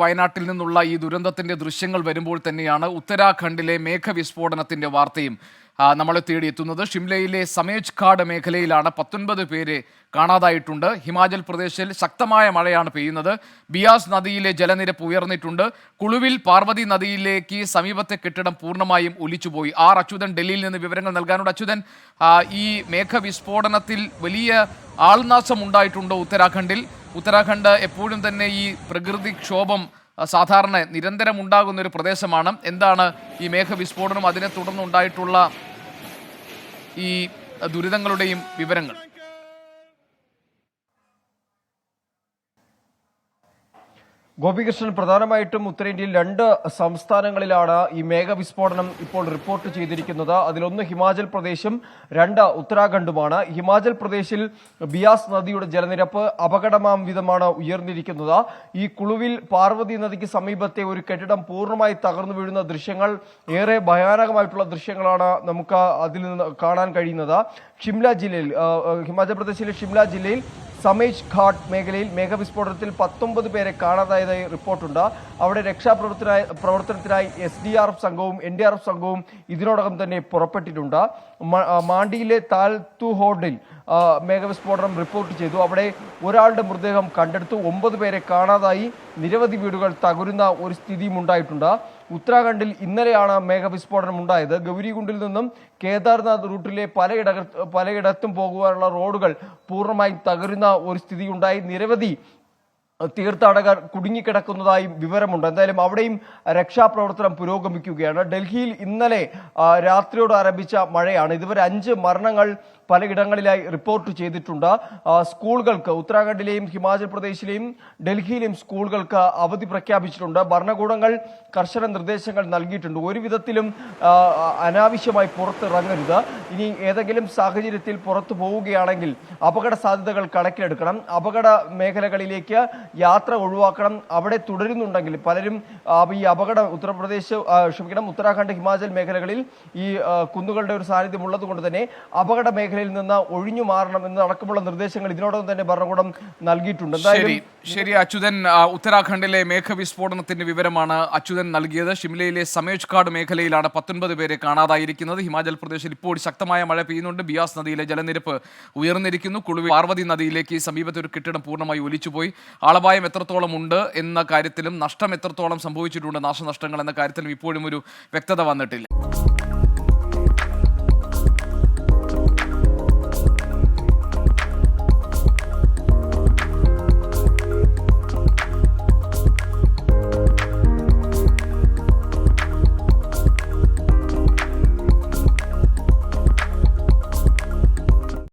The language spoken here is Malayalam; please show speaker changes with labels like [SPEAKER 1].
[SPEAKER 1] വയനാട്ടിൽ നിന്നുള്ള ഈ ദുരന്തത്തിന്റെ ദൃശ്യങ്ങൾ വരുമ്പോൾ തന്നെയാണ് ഉത്തരാഖണ്ഡിലെ മേഘവിസ്ഫോടനത്തിന്റെ വാർത്തയും നമ്മളെ തേടിയെത്തുന്നത്. ഷിംലയിലെ സമേജ് ഘാട്ട് മേഖലയിലാണ് 19 പേരെ കാണാതായിട്ടുണ്ട്. ഹിമാചൽ പ്രദേശിൽ ശക്തമായ മഴയാണ് പെയ്യുന്നത്. ബിയാസ് നദിയിലെ ജലനിരപ്പ് ഉയർന്നിട്ടുണ്ട്. കുളുവിൽ പാർവതി നദിയിലേക്ക് സമീപത്തെ കെട്ടിടം പൂർണ്ണമായും ഒലിച്ചുപോയി. അച്യുതൻ ഡൽഹിയിൽ നിന്ന് വിവരങ്ങൾ നൽകാനുണ്ട്. അച്യുതൻ, ഈ മേഘവിസ്ഫോടനത്തിൽ വലിയ ആൾനാശം ഉണ്ടായിട്ടുണ്ടോ ഉത്തരാഖണ്ഡിൽ? ഉത്തരാഖണ്ഡ് എപ്പോഴും തന്നെ ഈ പ്രകൃതിക്ഷോഭം സാധാരണ നിരന്തരം ഉണ്ടാകുന്ന ഒരു പ്രദേശമാണ്. എന്താണ് ഈ മേഘവിസ്ഫോടനം അതിനെ തുടർന്നുണ്ടായിട്ടുള്ള ഈ ദുരിതങ്ങളുടെയും വിവരങ്ങൾ?
[SPEAKER 2] ഗോപികൃഷ്ണൻ, പ്രധാനമായിട്ടും ഉത്തരേന്ത്യയിൽ 2 സംസ്ഥാനങ്ങളിലാണ് ഈ മേഘവിസ്ഫോടനം ഇപ്പോൾ റിപ്പോർട്ട് ചെയ്തിരിക്കുന്നത്. അതിലൊന്ന് ഹിമാചൽ പ്രദേശും 2 ഉത്തരാഖണ്ഡുമാണ്. ഹിമാചൽ പ്രദേശിൽ ബിയാസ് നദിയുടെ ജലനിരപ്പ് അപകടമാം വിധമാണ് ഉയർന്നിരിക്കുന്നത്. ഈ കുളുവിൽ പാർവതി നദിക്ക് സമീപത്തെ ഒരു കെട്ടിടം പൂർണ്ണമായി തകർന്നു വീഴുന്ന ദൃശ്യങ്ങൾ ഏറെ ഭയാനകമായിട്ടുള്ള ദൃശ്യങ്ങളാണ് നമുക്ക് അതിൽ നിന്ന് കാണാൻ കഴിയുന്നത്. ഷിംല ജില്ലയിൽ, ഹിമാചൽ പ്രദേശിലെ ഷിംല ജില്ലയിൽ സമേജ് ഘാട്ട് മേഖലയിൽ മേഘവിസ്ഫോടനത്തിൽ 19 പേരെ കാണാതായതായി റിപ്പോർട്ടുണ്ട്. അവിടെ രക്ഷാപ്രവർത്തനത്തിനായി SDRF സംഘവും NDRF സംഘവും ഇതിനോടകം തന്നെ പുറപ്പെട്ടിട്ടുണ്ട്. മാണ്ടിയിലെ താൽത്തുഹോഡിൽ മേഘവിസ്ഫോടനം റിപ്പോർട്ട് ചെയ്തു. അവിടെ ഒരാളുടെ മൃതദേഹം കണ്ടെടുത്തു. 9 പേരെ കാണാതായി. നിരവധി വീടുകൾ തകരുന്ന ഒരു സ്ഥിതിയും ഉണ്ടായിട്ടുണ്ട്. ഉത്തരാഖണ്ഡിൽ ഇന്നലെയാണ് മേഘവിസ്ഫോടനം ഉണ്ടായത്. ഗൗരികുണ്ടിൽ നിന്നും കേദാർനാഥ് റൂട്ടിലെ പലയിടത്തും പോകുവാനുള്ള റോഡുകൾ പൂർണ്ണമായും തകരുന്ന ഒരു സ്ഥിതി ഉണ്ടായി. നിരവധി തീർത്ഥാടകർ കുടുങ്ങിക്കിടക്കുന്നതായും വിവരമുണ്ട്. എന്തായാലും അവിടെയും രക്ഷാപ്രവർത്തനം പുരോഗമിക്കുകയാണ്. ഡൽഹിയിൽ ഇന്നലെ രാത്രിയോട് ആരംഭിച്ച മഴയാണ്. ഇതുവരെ 5 മരണങ്ങൾ പലയിടങ്ങളിലായി റിപ്പോർട്ട് ചെയ്തിട്ടുണ്ട്. സ്കൂളുകൾക്ക്, ഉത്തരാഖണ്ഡിലെയും ഹിമാചൽ പ്രദേശിലെയും ഡൽഹിയിലെയും സ്കൂളുകൾക്ക് അവധി പ്രഖ്യാപിച്ചിട്ടുണ്ട്. ഭരണകൂടങ്ങൾ കർശന നിർദ്ദേശങ്ങൾ നൽകിയിട്ടുണ്ട്. ഒരു വിധത്തിലും അനാവശ്യമായി പുറത്തിറങ്ങരുത്. ഇനി ഏതെങ്കിലും സാഹചര്യത്തിൽ പുറത്തു പോവുകയാണെങ്കിൽ അപകട സാധ്യതകൾ കണക്കിലെടുക്കണം. അപകട മേഖലകളിലേക്ക് യാത്ര ഒഴിവാക്കണം. അവിടെ തുടരുന്നുണ്ടെങ്കിൽ പലരും ഈ ഉത്തരാഖണ്ഡ് ഹിമാചൽ മേഖലകളിൽ ഈ കുന്നുകളുടെ ഒരു സാന്നിധ്യം ഉള്ളത് കൊണ്ട് തന്നെ അപകട മേഖലയിൽ നിന്ന് ഒഴിഞ്ഞു മാറണം എന്നടക്കമുള്ള നിർദ്ദേശങ്ങൾ ഇതിനോടകം തന്നെ ഭരണകൂടം നൽകിയിട്ടുണ്ട്.
[SPEAKER 1] ശരി അച്യുതൻ, ഉത്തരാഖണ്ഡിലെ മേഘവിസ്ഫോടനത്തിന്റെ വിവരമാണ് അച്യുതൻ നൽകിയത്. ഷിംലയിലെ സമേജ് ഘാട്ട് മേഖലയിലാണ് 19 പേരെ കാണാതായിരിക്കുന്നത്. ഹിമാചൽ പ്രദേശിൽ ഇപ്പോൾ ശക്തമായ മഴ പെയ്യുന്നുണ്ട്. ബിയാസ് നദിയിലെ ജലനിരപ്പ് ഉയർന്നിരിക്കുന്നു. കുളുവിൽ പാർവതി നദിയിലേക്ക് സമീപത്തെ ഒരു കെട്ടിടം പൂർണ്ണമായി ഒലിച്ചുപോയി. ആളപായം എത്രത്തോളം ഉണ്ട് എന്ന കാര്യത്തിലും നഷ്ടം എത്രത്തോളം സംഭവിച്ചിട്ടുണ്ട്, നാശനഷ്ടങ്ങൾ എന്ന കാര്യത്തിലും ഇപ്പോഴും ഒരു വ്യക്തത വന്നിട്ടില്ല.